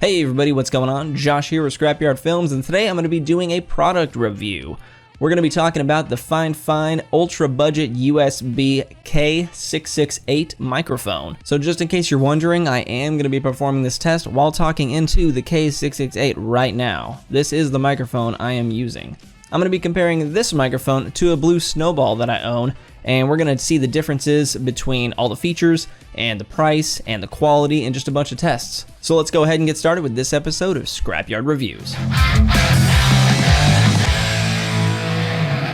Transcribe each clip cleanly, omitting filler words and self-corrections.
Hey everybody, what's going on? Josh here with Scrapyard Films, and today I'm going to be doing a product review. We're going to be talking about the Fifine Ultra Budget USB K668 microphone. So just in case you're wondering, I am going to be performing this test while talking into the K668 right now. This is the microphone I am using. I'm going to be comparing this microphone to a Blue Snowball that I own, and we're going to see the differences between all the features and the price and the quality and just a bunch of tests. So let's go ahead and get started with this episode of Scrapyard Reviews.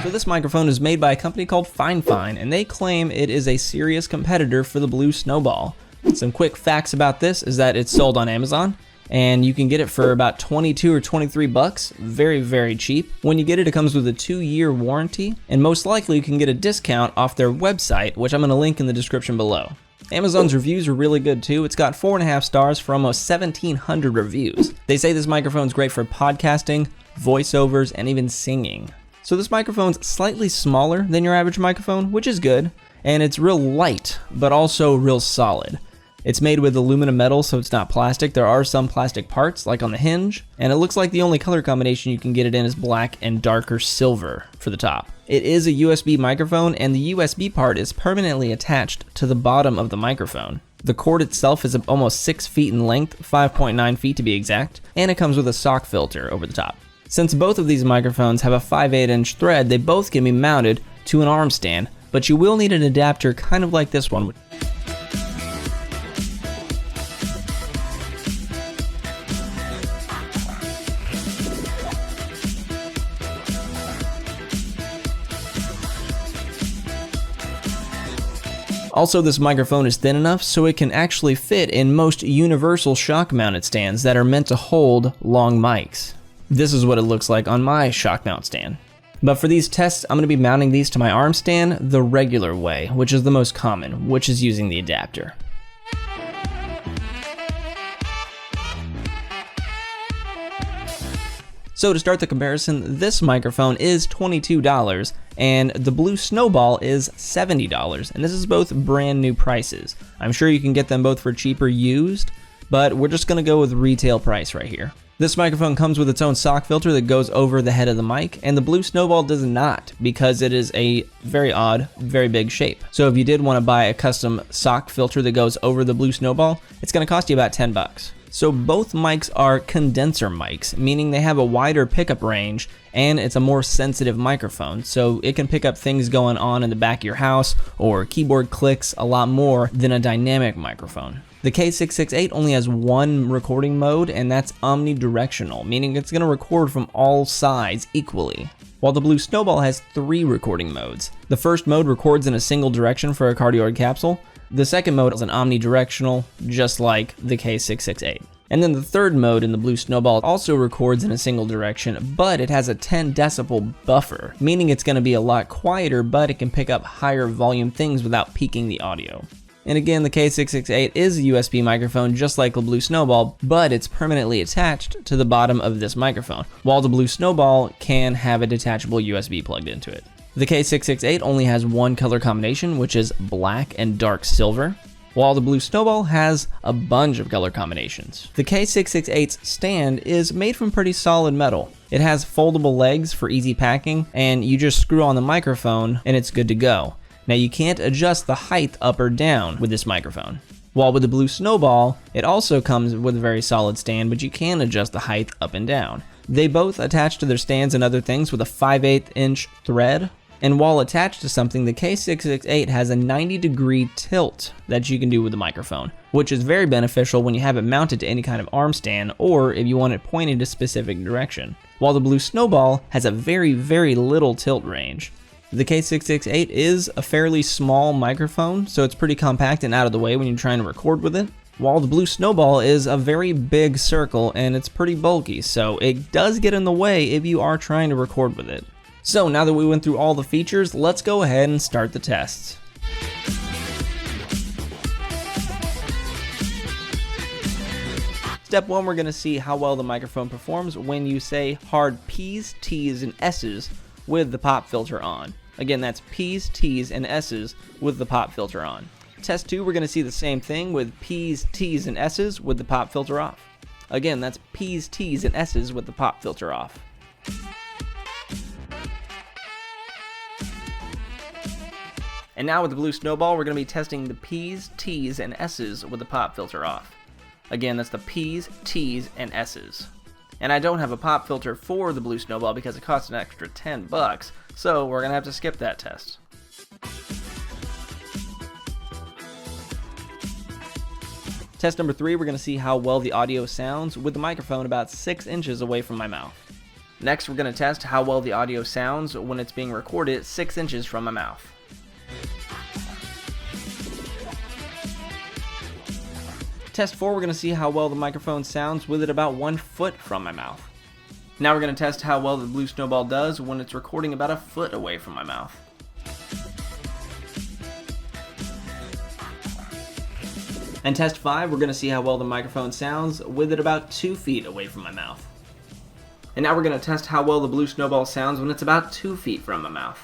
So this microphone is made by a company called Fifine, and they claim it is a serious competitor for the Blue Snowball. Some quick facts about this is that it's sold on Amazon, and you can get it for about 22 or 23 bucks. Very, very cheap. When you get it, it comes with a 2-year warranty, and most likely you can get a discount off their website, which I'm going to link in the description below. Amazon's reviews are really good too. It's got 4.5 stars for almost 1,700 reviews. They say this microphone's great for podcasting, voiceovers, and even singing. So this microphone's slightly smaller than your average microphone, which is good, and it's real light, but also real solid. It's made with aluminum metal, so it's not plastic. There are some plastic parts, like on the hinge, and it looks like the only color combination you can get it in is black and darker silver for the top. It is a USB microphone, and the USB part is permanently attached to the bottom of the microphone. The cord itself is almost 6 feet in length, 5.9 feet to be exact, and it comes with a sock filter over the top. Since both of these microphones have a 5/8" thread, they both can be mounted to an arm stand, but you will need an adapter kind of like this one. Also, this microphone is thin enough so it can actually fit in most universal shock mounted stands that are meant to hold long mics. This is what it looks like on my shock mount stand. But for these tests, I'm going to be mounting these to my arm stand the regular way, which is the most common, which is using the adapter. So to start the comparison, this microphone is $22 and the Blue Snowball is $70, and this is both brand new prices. I'm sure you can get them both for cheaper used, but we're just gonna go with retail price right here. This microphone comes with its own sock filter that goes over the head of the mic, and the Blue Snowball does not, because it is a very odd, very big shape. So if you did want to buy a custom sock filter that goes over the Blue Snowball, it's gonna cost you about 10 bucks. So both mics are condenser mics, meaning they have a wider pickup range and it's a more sensitive microphone, so it can pick up things going on in the back of your house or keyboard clicks a lot more than a dynamic microphone. The K668 only has one recording mode, and that's omnidirectional, meaning it's going to record from all sides equally, while the Blue Snowball has 3 recording modes. The first mode records in a single direction for a cardioid capsule. The second mode is an omnidirectional, just like the K668. And then the third mode in the Blue Snowball also records in a single direction, but it has a 10 decibel buffer, meaning it's going to be a lot quieter, but it can pick up higher volume things without peaking the audio. And again, the K668 is a USB microphone just like the Blue Snowball, but it's permanently attached to the bottom of this microphone, while the Blue Snowball can have a detachable USB plugged into it. The K668 only has one color combination, which is black and dark silver, while the Blue Snowball has a bunch of color combinations. The K668's stand is made from pretty solid metal. It has foldable legs for easy packing, and you just screw on the microphone and it's good to go. Now you can't adjust the height up or down with this microphone. While with the Blue Snowball, it also comes with a very solid stand, but you can adjust the height up and down. They both attach to their stands and other things with a 5/8" thread. And while attached to something, the K668 has a 90-degree tilt that you can do with the microphone, which is very beneficial when you have it mounted to any kind of arm stand or if you want it pointed a specific direction. While the Blue Snowball has a very, very little tilt range. The K668 is a fairly small microphone, so it's pretty compact and out of the way when you're trying to record with it. While the Blue Snowball is a very big circle and it's pretty bulky, so it does get in the way if you are trying to record with it. So now that we went through all the features, let's go ahead and start the tests. Step 1, we're going to see how well the microphone performs when you say hard P's, T's, and S's with the pop filter on. Again, that's P's, T's, and S's with the pop filter on. Test 2, we're going to see the same thing with P's, T's, and S's with the pop filter off. Again, that's P's, T's, and S's with the pop filter off. And now with the Blue Snowball, we're going to be testing the P's, T's, and S's with the pop filter off. Again, that's the P's, T's, and S's. And I don't have a pop filter for the Blue Snowball because it costs an extra $10, so we're going to have to skip that test. Test number 3, we're going to see how well the audio sounds with the microphone about 6 inches away from my mouth. Next, we're going to test how well the audio sounds when it's being recorded 6 inches from my mouth. Test 4, we're going to see how well the microphone sounds with it about 1 foot from my mouth. Now we're going to test how well the Blue Snowball does when it's recording about 1 foot away from my mouth. And test 5, we're going to see how well the microphone sounds with it about 2 feet away from my mouth. And now we're going to test how well the Blue Snowball sounds when it's about 2 feet from my mouth.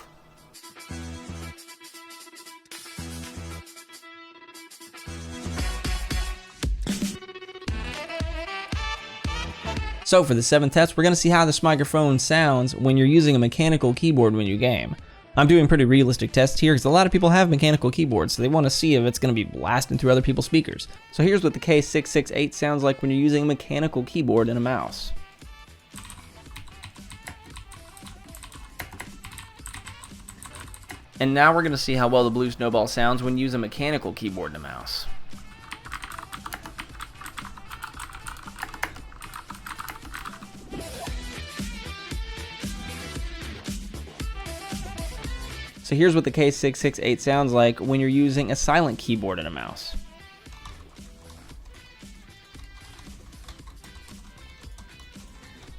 So for the 7th test, we're going to see how this microphone sounds when you're using a mechanical keyboard when you game. I'm doing pretty realistic tests here because a lot of people have mechanical keyboards, so they want to see if it's going to be blasting through other people's speakers. So here's what the K668 sounds like when you're using a mechanical keyboard and a mouse. And now we're going to see how well the Blue Snowball sounds when you use a mechanical keyboard and a mouse. So here's what the K668 sounds like when you're using a silent keyboard and a mouse.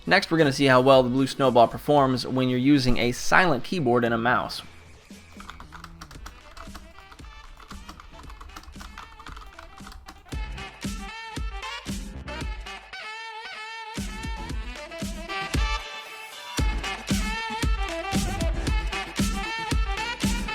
Next, we're going to see how well the Blue Snowball performs when you're using a silent keyboard and a mouse.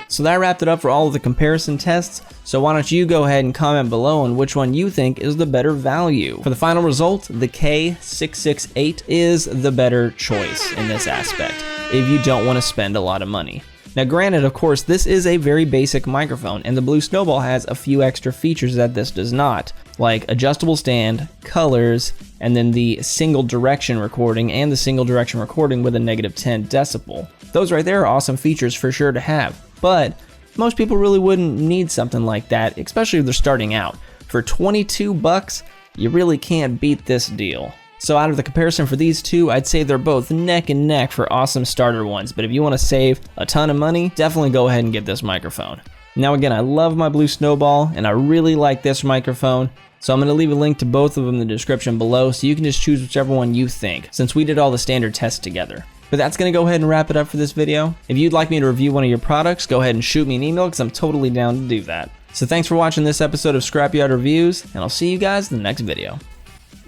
So that wrapped it up for all of the comparison tests, so why don't you go ahead and comment below on which one you think is the better value. For the final result, the K668 is the better choice in this aspect, if you don't want to spend a lot of money. Now granted, of course, this is a very basic microphone, and the Blue Snowball has a few extra features that this does not, like adjustable stand, colors, and then the single direction recording and the single direction recording with a -10 decibel. Those right there are awesome features for sure to have. But most people really wouldn't need something like that, especially if they're starting out. For $22, you really can't beat this deal. So out of the comparison for these two, I'd say they're both neck and neck for awesome starter ones. But if you want to save a ton of money, definitely go ahead and get this microphone. Now again, I love my Blue Snowball and I really like this microphone. So I'm going to leave a link to both of them in the description below so you can just choose whichever one you think, since we did all the standard tests together. But that's going to go ahead and wrap it up for this video. If you'd like me to review one of your products, go ahead and shoot me an email because I'm totally down to do that. So thanks for watching this episode of Scrapyard Reviews, and I'll see you guys in the next video.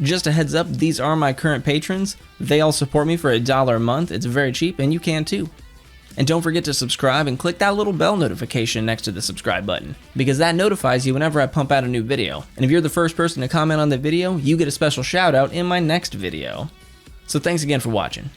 Just a heads up, these are my current patrons. They all support me for $1 a month. It's very cheap, and you can too. And don't forget to subscribe and click that little bell notification next to the subscribe button, because that notifies you whenever I pump out a new video. And if you're the first person to comment on the video, you get a special shout out in my next video. So thanks again for watching.